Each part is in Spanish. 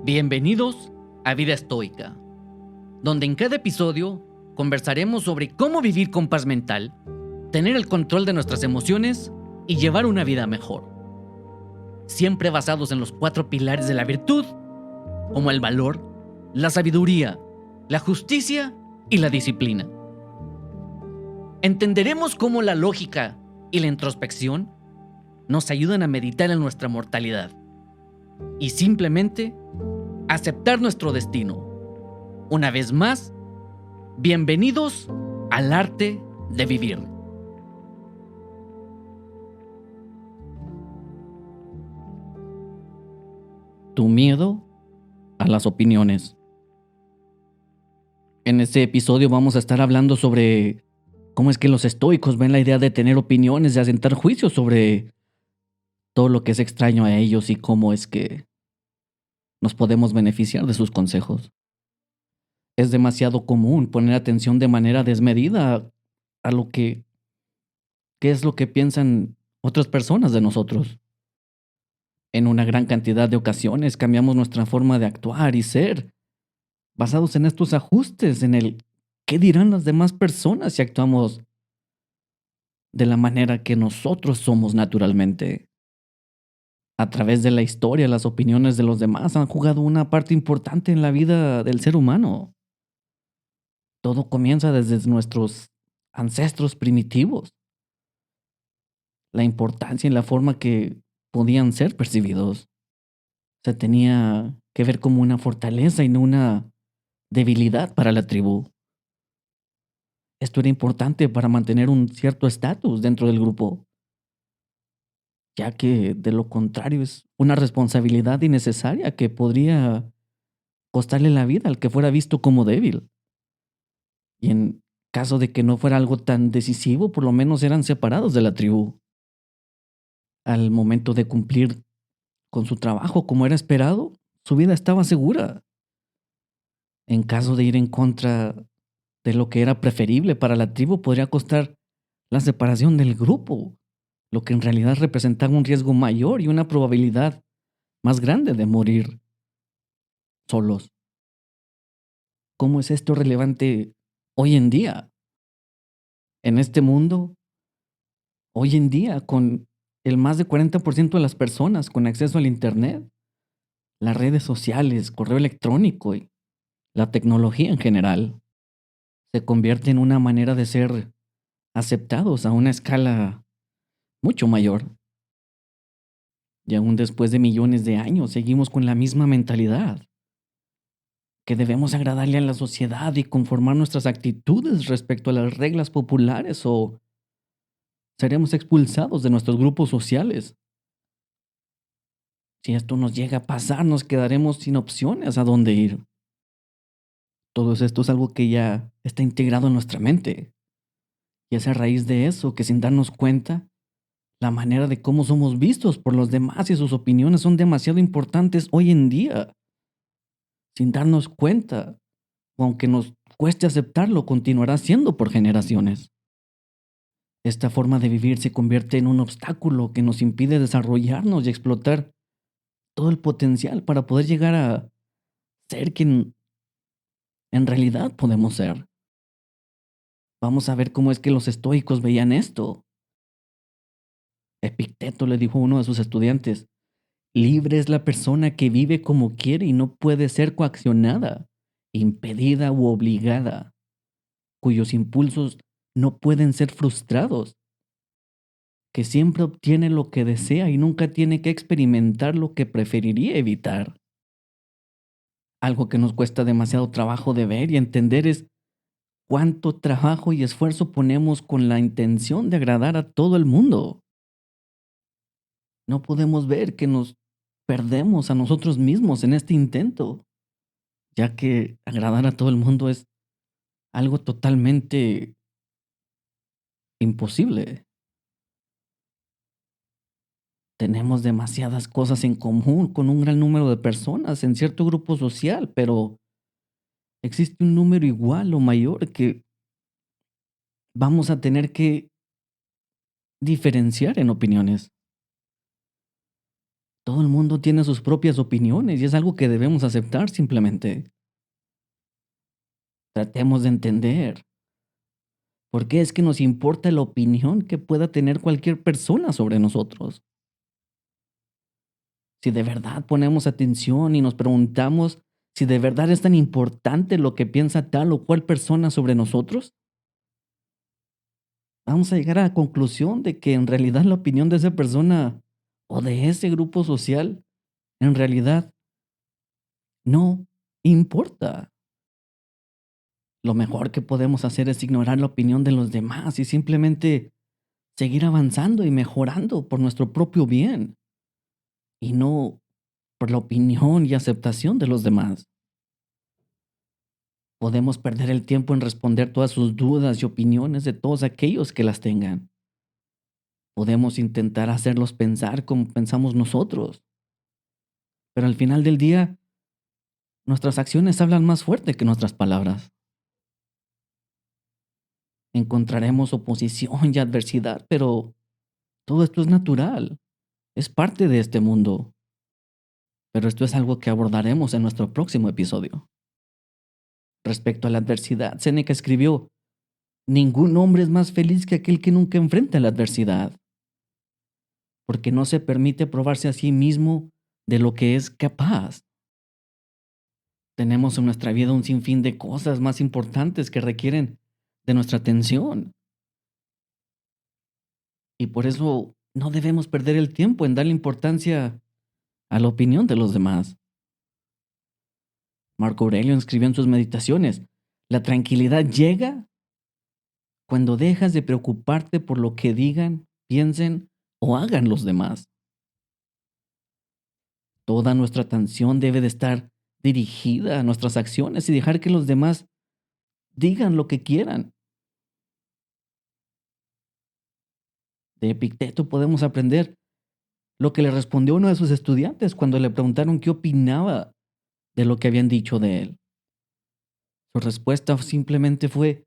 Bienvenidos a Vida Estoica, donde en cada episodio conversaremos sobre cómo vivir con paz mental, tener el control de nuestras emociones y llevar una vida mejor. Siempre basados en los 4 pilares de la virtud, como el valor, la sabiduría, la justicia y la disciplina. Entenderemos cómo la lógica y la introspección nos ayudan a meditar en nuestra mortalidad y simplemente aceptar nuestro destino. Una vez más, bienvenidos al arte de vivir. Tu miedo a las opiniones. En este episodio vamos a estar hablando sobre cómo es que los estoicos ven la idea de tener opiniones, de asentar juicios sobre todo lo que es extraño a ellos y cómo es que nos podemos beneficiar de sus consejos. Es demasiado común poner atención de manera desmedida a lo que qué es lo que piensan otras personas de nosotros. En una gran cantidad de ocasiones cambiamos nuestra forma de actuar y ser basados en estos ajustes, en el qué dirán las demás personas si actuamos de la manera que nosotros somos naturalmente. A través de la historia, las opiniones de los demás han jugado una parte importante en la vida del ser humano. Todo comienza desde nuestros ancestros primitivos. La importancia y la forma que podían ser percibidos. Se tenía que ver como una fortaleza y no una debilidad para la tribu. Esto era importante para mantener un cierto estatus dentro del grupo, ya que de lo contrario es una responsabilidad innecesaria que podría costarle la vida al que fuera visto como débil. Y en caso de que no fuera algo tan decisivo, por lo menos eran separados de la tribu. Al momento de cumplir con su trabajo como era esperado, su vida estaba segura. En caso de ir en contra de lo que era preferible para la tribu, podría costar la separación del grupo, lo que en realidad representaba un riesgo mayor y una probabilidad más grande de morir solos. ¿Cómo es esto relevante hoy en día? En este mundo, hoy en día, con el más de 40% de las personas con acceso al Internet, las redes sociales, correo electrónico y la tecnología en general, se convierte en una manera de ser aceptados a una escala mucho mayor. Y aún después de millones de años seguimos con la misma mentalidad, que debemos agradarle a la sociedad y conformar nuestras actitudes respecto a las reglas populares o seremos expulsados de nuestros grupos sociales. Si esto nos llega a pasar, nos quedaremos sin opciones a dónde ir. Todo esto es algo que ya está integrado en nuestra mente. Y es a raíz de eso que sin darnos cuenta, la manera de cómo somos vistos por los demás y sus opiniones son demasiado importantes hoy en día. Sin darnos cuenta, o aunque nos cueste aceptarlo, continuará siendo por generaciones. Esta forma de vivir se convierte en un obstáculo que nos impide desarrollarnos y explotar todo el potencial para poder llegar a ser quien en realidad podemos ser. Vamos a ver cómo es que los estoicos veían esto. Epicteto le dijo a uno de sus estudiantes: libre es la persona que vive como quiere y no puede ser coaccionada, impedida u obligada, cuyos impulsos no pueden ser frustrados, que siempre obtiene lo que desea y nunca tiene que experimentar lo que preferiría evitar. Algo que nos cuesta demasiado trabajo de ver y entender es cuánto trabajo y esfuerzo ponemos con la intención de agradar a todo el mundo. No podemos ver que nos perdemos a nosotros mismos en este intento, ya que agradar a todo el mundo es algo totalmente imposible. Tenemos demasiadas cosas en común con un gran número de personas en cierto grupo social, pero existe un número igual o mayor que vamos a tener que diferenciar en opiniones. Todo el mundo tiene sus propias opiniones y es algo que debemos aceptar simplemente. Tratemos de entender por qué es que nos importa la opinión que pueda tener cualquier persona sobre nosotros. Si de verdad ponemos atención y nos preguntamos si de verdad es tan importante lo que piensa tal o cual persona sobre nosotros, vamos a llegar a la conclusión de que en realidad la opinión de esa persona o de ese grupo social en realidad no importa. Lo mejor que podemos hacer es ignorar la opinión de los demás y simplemente seguir avanzando y mejorando por nuestro propio bien y no por la opinión y aceptación de los demás. Podemos perder el tiempo en responder todas sus dudas y opiniones de todos aquellos que las tengan. Podemos intentar hacerlos pensar como pensamos nosotros, pero al final del día, nuestras acciones hablan más fuerte que nuestras palabras. Encontraremos oposición y adversidad, pero todo esto es natural, es parte de este mundo. Pero esto es algo que abordaremos en nuestro próximo episodio. Respecto a la adversidad, Séneca escribió: ningún hombre es más feliz que aquel que nunca enfrenta la adversidad, porque no se permite probarse a sí mismo de lo que es capaz. Tenemos en nuestra vida un sinfín de cosas más importantes que requieren de nuestra atención, y por eso no debemos perder el tiempo en darle importancia a la opinión de los demás. Marco Aurelio escribió en sus meditaciones: la tranquilidad llega cuando dejas de preocuparte por lo que digan, piensen o hagan los demás. Toda nuestra atención debe de estar dirigida a nuestras acciones y dejar que los demás digan lo que quieran. De Epicteto podemos aprender lo que le respondió uno de sus estudiantes cuando le preguntaron qué opinaba de lo que habían dicho de él. Su respuesta simplemente fue: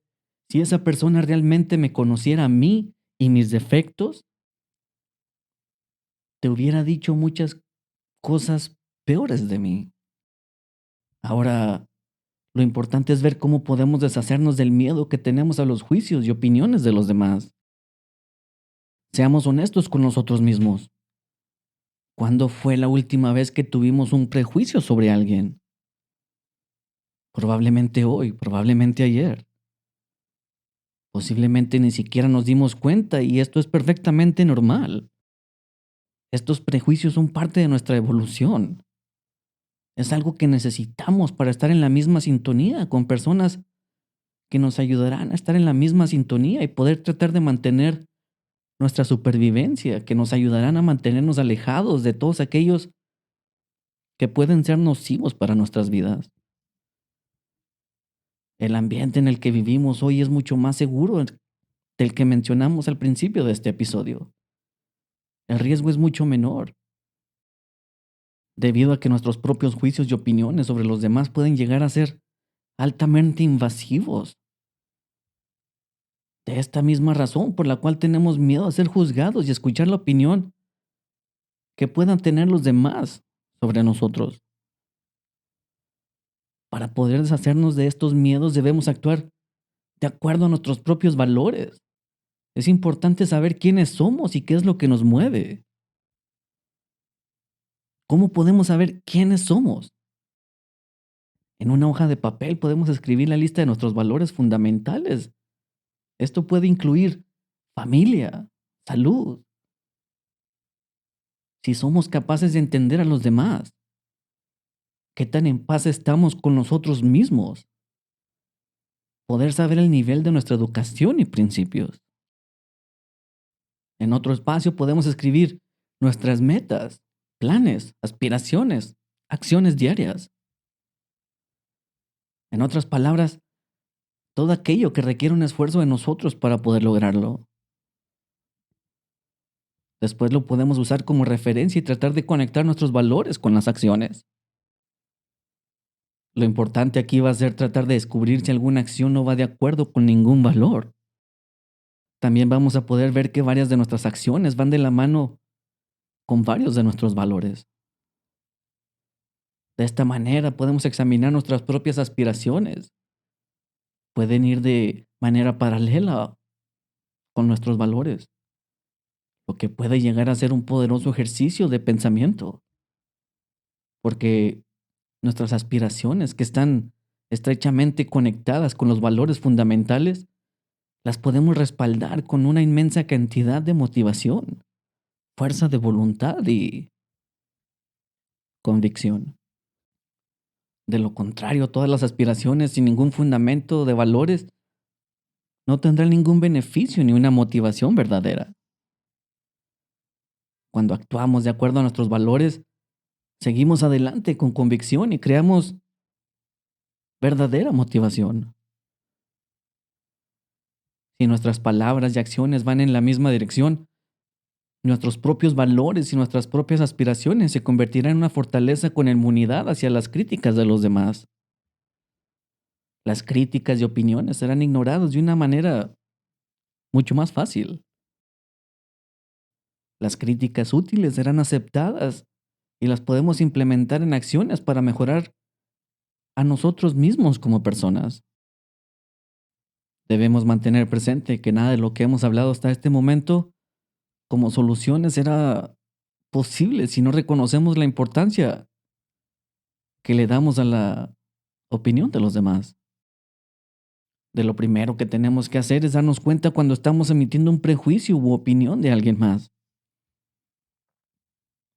si esa persona realmente me conociera a mí y mis defectos, te hubiera dicho muchas cosas peores de mí. Ahora, lo importante es ver cómo podemos deshacernos del miedo que tenemos a los juicios y opiniones de los demás. Seamos honestos con nosotros mismos. ¿Cuándo fue la última vez que tuvimos un prejuicio sobre alguien? Probablemente hoy, probablemente ayer. Posiblemente ni siquiera nos dimos cuenta y esto es perfectamente normal. Estos prejuicios son parte de nuestra evolución. Es algo que necesitamos para estar en la misma sintonía con personas que nos ayudarán a estar en la misma sintonía y poder tratar de mantener nuestra supervivencia, que nos ayudarán a mantenernos alejados de todos aquellos que pueden ser nocivos para nuestras vidas. El ambiente en el que vivimos hoy es mucho más seguro del que mencionamos al principio de este episodio. El riesgo es mucho menor, debido a que nuestros propios juicios y opiniones sobre los demás pueden llegar a ser altamente invasivos. De esta misma razón por la cual tenemos miedo a ser juzgados y escuchar la opinión que puedan tener los demás sobre nosotros. Para poder deshacernos de estos miedos debemos actuar de acuerdo a nuestros propios valores. Es importante saber quiénes somos y qué es lo que nos mueve. ¿Cómo podemos saber quiénes somos? En una hoja de papel podemos escribir la lista de nuestros valores fundamentales. Esto puede incluir familia, salud, si somos capaces de entender a los demás, qué tan en paz estamos con nosotros mismos, poder saber el nivel de nuestra educación y principios. En otro espacio podemos escribir nuestras metas, planes, aspiraciones, acciones diarias. En otras palabras, todo aquello que requiere un esfuerzo de nosotros para poder lograrlo. Después lo podemos usar como referencia y tratar de conectar nuestros valores con las acciones. Lo importante aquí va a ser tratar de descubrir si alguna acción no va de acuerdo con ningún valor. También vamos a poder ver que varias de nuestras acciones van de la mano con varios de nuestros valores. De esta manera podemos examinar nuestras propias aspiraciones. Pueden ir de manera paralela con nuestros valores, lo que puede llegar a ser un poderoso ejercicio de pensamiento, porque nuestras aspiraciones, que están estrechamente conectadas con los valores fundamentales, las podemos respaldar con una inmensa cantidad de motivación, fuerza de voluntad y convicción. De lo contrario, todas las aspiraciones sin ningún fundamento de valores no tendrán ningún beneficio ni una motivación verdadera. Cuando actuamos de acuerdo a nuestros valores, seguimos adelante con convicción y creamos verdadera motivación. Si nuestras palabras y acciones van en la misma dirección, nuestros propios valores y nuestras propias aspiraciones se convertirán en una fortaleza con inmunidad hacia las críticas de los demás. Las críticas y opiniones serán ignoradas de una manera mucho más fácil. Las críticas útiles serán aceptadas y las podemos implementar en acciones para mejorar a nosotros mismos como personas. Debemos mantener presente que nada de lo que hemos hablado hasta este momento como soluciones será posible si no reconocemos la importancia que le damos a la opinión de los demás. De lo primero que tenemos que hacer es darnos cuenta cuando estamos emitiendo un prejuicio u opinión de alguien más.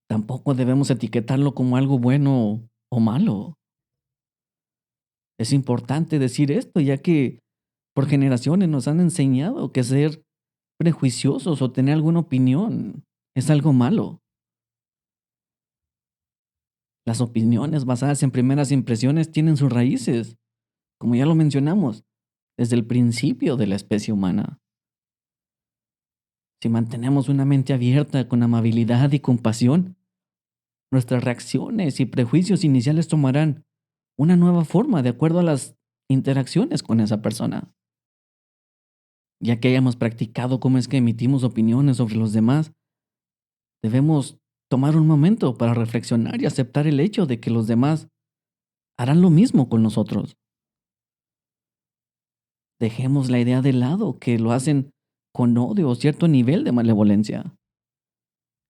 Tampoco debemos etiquetarlo como algo bueno o malo. Es importante decir esto, ya que por generaciones nos han enseñado que ser prejuiciosos o tener alguna opinión es algo malo. Las opiniones basadas en primeras impresiones tienen sus raíces, como ya lo mencionamos, desde el principio de la especie humana. Si mantenemos una mente abierta con amabilidad y compasión, nuestras reacciones y prejuicios iniciales tomarán una nueva forma de acuerdo a las interacciones con esa persona. Ya que hayamos practicado cómo es que emitimos opiniones sobre los demás, debemos tomar un momento para reflexionar y aceptar el hecho de que los demás harán lo mismo con nosotros. Dejemos la idea de lado que lo hacen con odio o cierto nivel de malevolencia.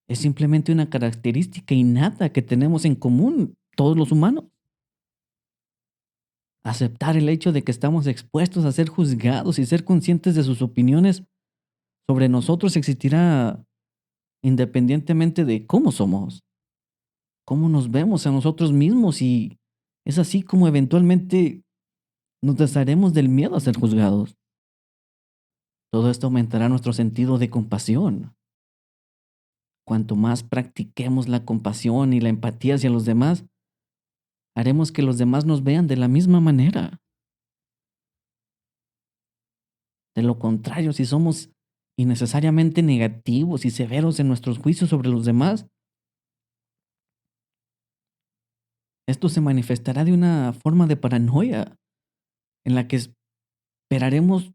Es simplemente una característica innata que tenemos en común todos los humanos. Aceptar el hecho de que estamos expuestos a ser juzgados y ser conscientes de sus opiniones sobre nosotros existirá independientemente de cómo somos, cómo nos vemos a nosotros mismos, y es así como eventualmente nos desharemos del miedo a ser juzgados. Todo esto aumentará nuestro sentido de compasión. Cuanto más practiquemos la compasión y la empatía hacia los demás, haremos que los demás nos vean de la misma manera. De lo contrario, si somos innecesariamente negativos y severos en nuestros juicios sobre los demás, esto se manifestará de una forma de paranoia en la que esperaremos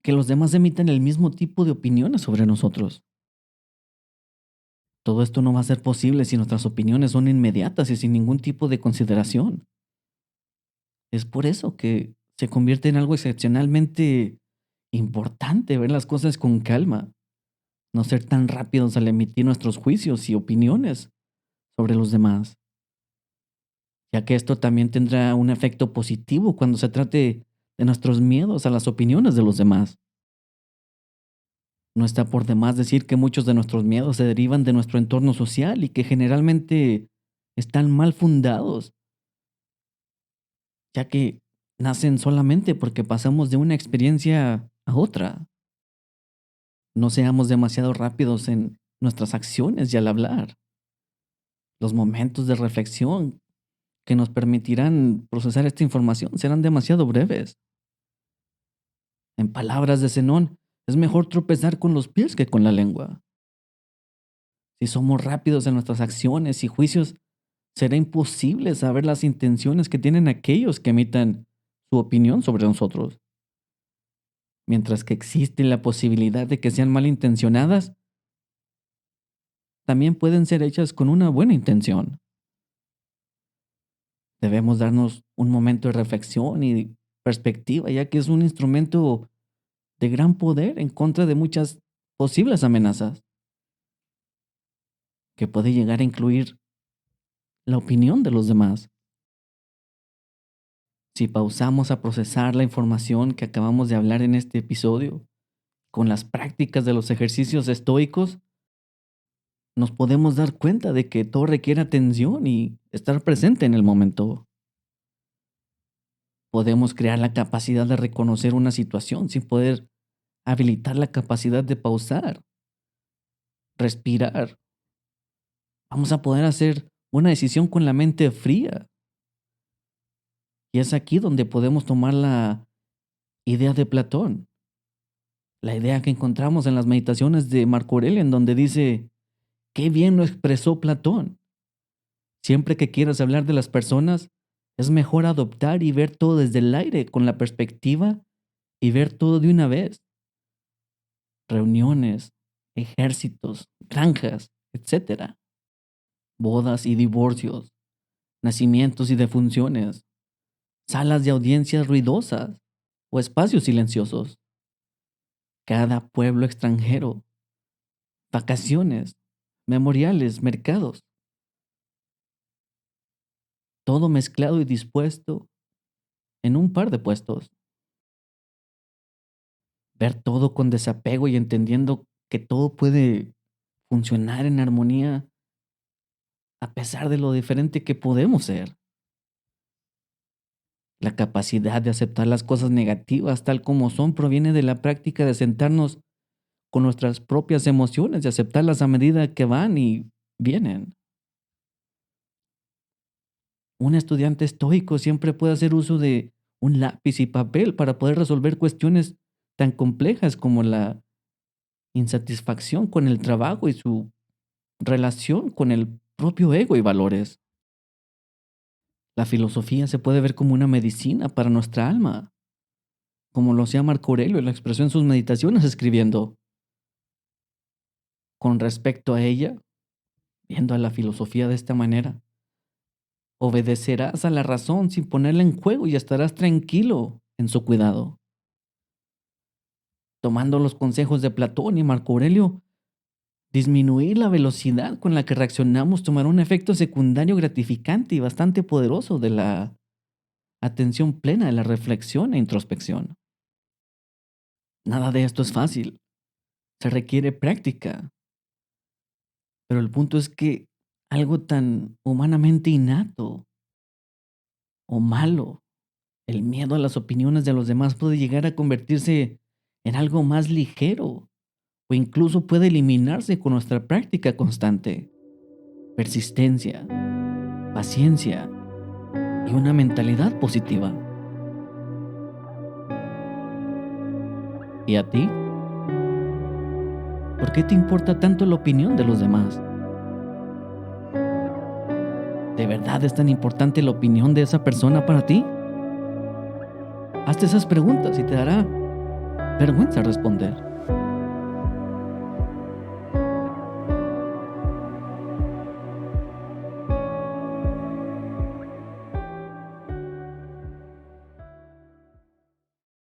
que los demás emitan el mismo tipo de opiniones sobre nosotros. Todo esto no va a ser posible si nuestras opiniones son inmediatas y sin ningún tipo de consideración. Es por eso que se convierte en algo excepcionalmente importante ver las cosas con calma, no ser tan rápidos al emitir nuestros juicios y opiniones sobre los demás, ya que esto también tendrá un efecto positivo cuando se trate de nuestros miedos a las opiniones de los demás. No está por demás decir que muchos de nuestros miedos se derivan de nuestro entorno social y que generalmente están mal fundados, ya que nacen solamente porque pasamos de una experiencia a otra. No seamos demasiado rápidos en nuestras acciones y al hablar. Los momentos de reflexión que nos permitirán procesar esta información serán demasiado breves. En palabras de Zenón, es mejor tropezar con los pies que con la lengua. Si somos rápidos en nuestras acciones y juicios, será imposible saber las intenciones que tienen aquellos que emitan su opinión sobre nosotros. Mientras que existe la posibilidad de que sean malintencionadas, también pueden ser hechas con una buena intención. Debemos darnos un momento de reflexión y perspectiva, ya que es un instrumento de gran poder en contra de muchas posibles amenazas, que puede llegar a incluir la opinión de los demás. Si pausamos a procesar la información que acabamos de hablar en este episodio, con las prácticas de los ejercicios estoicos, nos podemos dar cuenta de que todo requiere atención y estar presente en el momento. Podemos crear la capacidad de reconocer una situación sin poder habilitar la capacidad de pausar, respirar. Vamos a poder hacer una decisión con la mente fría. Y es aquí donde podemos tomar la idea de Platón, la idea que encontramos en las meditaciones de Marco Aurelio, en donde dice, qué bien lo expresó Platón. Siempre que quieras hablar de las personas, es mejor adoptar y ver todo desde el aire, con la perspectiva y ver todo de una vez. Reuniones, ejércitos, granjas, etcétera, bodas y divorcios, nacimientos y defunciones, salas de audiencias ruidosas o espacios silenciosos. Cada pueblo extranjero, vacaciones, memoriales, mercados, todo mezclado y dispuesto en un par de puestos. Ver todo con desapego y entendiendo que todo puede funcionar en armonía a pesar de lo diferente que podemos ser. La capacidad de aceptar las cosas negativas tal como son proviene de la práctica de sentarnos con nuestras propias emociones y aceptarlas a medida que van y vienen. Un estudiante estoico siempre puede hacer uso de un lápiz y papel para poder resolver cuestiones tan complejas como la insatisfacción con el trabajo y su relación con el propio ego y valores. La filosofía se puede ver como una medicina para nuestra alma, como lo hacía Marco Aurelio y lo expresó en sus meditaciones escribiendo. Con respecto a ella, viendo a la filosofía de esta manera, obedecerás a la razón sin ponerla en juego y estarás tranquilo en su cuidado. Tomando los consejos de Platón y Marco Aurelio, disminuir la velocidad con la que reaccionamos tomará un efecto secundario gratificante y bastante poderoso de la atención plena, de la reflexión e introspección. Nada de esto es fácil, se requiere práctica, pero el punto es que algo tan humanamente innato o malo, el miedo a las opiniones de los demás, puede llegar a convertirse en algo más ligero o incluso puede eliminarse con nuestra práctica constante, persistencia, paciencia y una mentalidad positiva. ¿Y a ti? ¿Por qué te importa tanto la opinión de los demás? ¿De verdad es tan importante la opinión de esa persona para ti? Hazte esas preguntas y te dará vergüenza responder.